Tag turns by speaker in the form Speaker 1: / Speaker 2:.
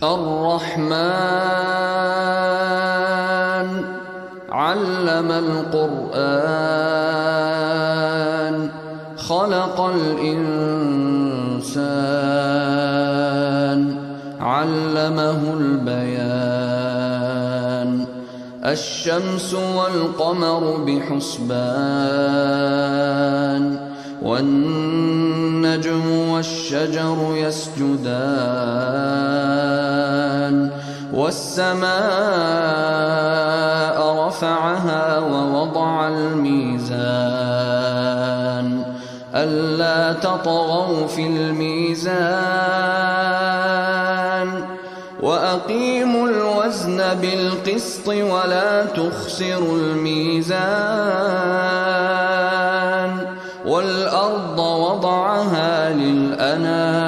Speaker 1: الرحمن علم القرآن خلق الإنسان علمه البيان الشمس والقمر بحسبان والنجم والشجر يسجدان والسماء رفعها ووضع الميزان ألا تطغوا في الميزان وأقيموا الوزن بالقسط ولا تخسروا الميزان والأرض وضعها للأنام